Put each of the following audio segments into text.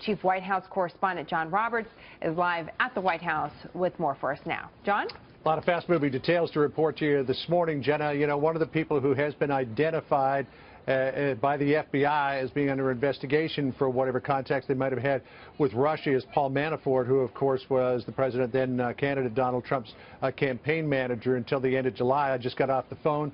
Chief White House correspondent John Roberts is live at the White House with more for us now. John? A lot of fast-moving details to report to you this morning, Jenna. You know, one of the people who has been identified by the FBI as being under investigation for whatever contacts they might have had with Russia is Paul Manafort, who, of course, was the president, then candidate Donald Trump's campaign manager until the end of July. I just got off the phone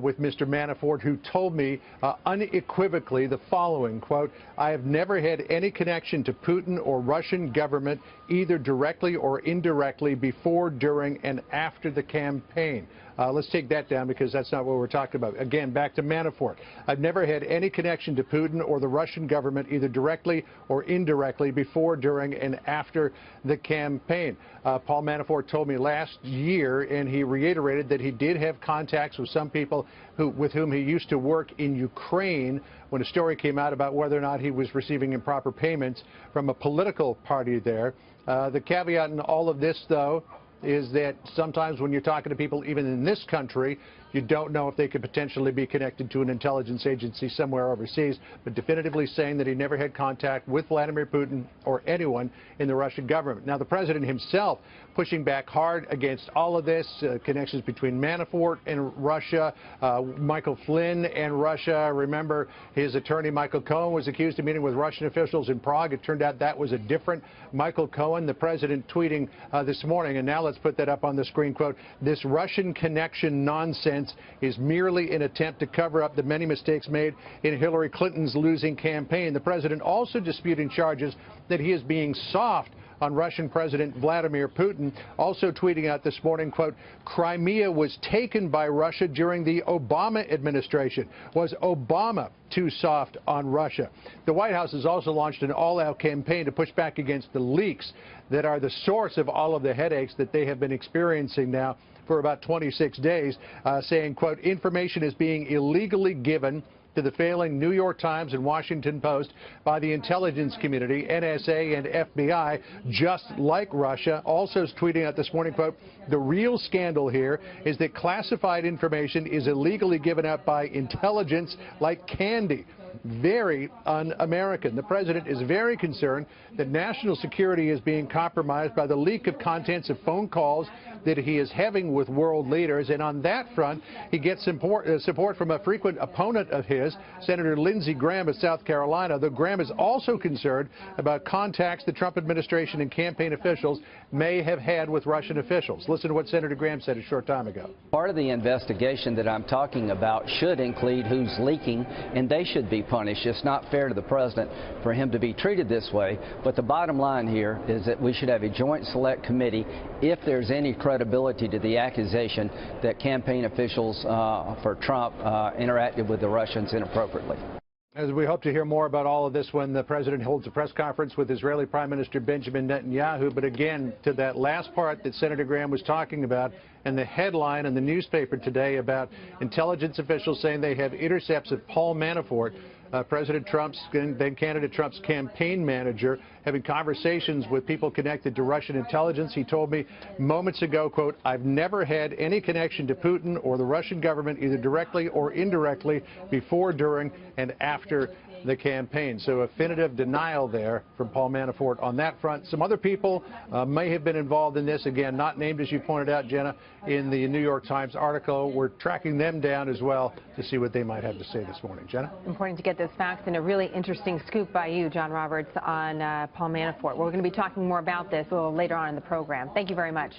with Mr. Manafort, who told me unequivocally the following, quote, "I have never had any connection to Putin or Russian government, either directly or indirectly, before, during, and after the campaign." Let's take that down because that's not what we're talking about. Again, back to Manafort. "I've never had any connection to Putin or the Russian government, either directly or indirectly, before, during, and after the campaign." Paul Manafort told me last year, and he reiterated that he did have contacts with some people with whom he used to work in Ukraine when a story came out about whether or not he was receiving improper payments from a political party there. The caveat in all of this, though, is that sometimes when you're talking to people, even in this country, you don't know if they could potentially be connected to an intelligence agency somewhere overseas, but definitively saying that he never had contact with Vladimir Putin or anyone in the Russian government. Now, the president himself pushing back hard against all of this, connections between Manafort and Russia, Michael Flynn and Russia. Remember, his attorney, Michael Cohen, was accused of meeting with Russian officials in Prague. It turned out that was a different Michael Cohen. The president tweeting this morning, and now let's put that up on the screen, quote, "This Russian connection nonsense is merely an attempt to cover up the many mistakes made in Hillary Clinton's losing campaign." The president also disputing charges that he is being soft on Russian President Vladimir Putin, also tweeting out this morning, quote, "Crimea was taken by Russia during the Obama administration. Was Obama too soft on Russia?" The White House has also launched an all-out campaign to push back against the leaks that are the source of all of the headaches that they have been experiencing now for about 26 days, saying, quote, "Information is being illegally given to the failing New York Times and Washington Post by the intelligence community, NSA and FBI, just like Russia." Also tweeting out this morning, quote, "The real scandal here is that classified information is illegally given out by intelligence like candy. Very un-American." The president is very concerned that national security is being compromised by the leak of contents of phone calls that he is having with world leaders. And on that front, he gets support from a frequent opponent of his, Senator Lindsey Graham of South Carolina. Though Graham is also concerned about contacts the Trump administration and campaign officials may have had with Russian officials. Listen to what Senator Graham said a short time ago. Part of the investigation that I'm talking about should include who's leaking, and they should be punished. It's not fair to the president for him to be treated this way. But the bottom line here is that we should have a joint select committee if there's any credibility to the accusation that campaign officials for Trump interacted with the Russians inappropriately. As we hope to hear more about all of this when the president holds a press conference with Israeli Prime Minister Benjamin Netanyahu. But again, to that last part that Senator Graham was talking about, and the headline in the newspaper today about intelligence officials saying they have intercepts of Paul Manafort, President Trump's, then candidate Trump's campaign manager, having conversations with people connected to Russian intelligence. He told me moments ago, quote, "I've never had any connection to Putin or the Russian government, either directly or indirectly, before, during, and after the campaign." So definitive denial there from Paul Manafort on that front. Some other people may have been involved in this, again, not named, as you pointed out, Jenna, in the New York Times article. We're tracking them down as well to see what they might have to say this morning. Jenna? Important to get those facts, and a really interesting scoop by you, John Roberts, on Paul Manafort. We're going to be talking more about this a little later on in the program. Thank you very much.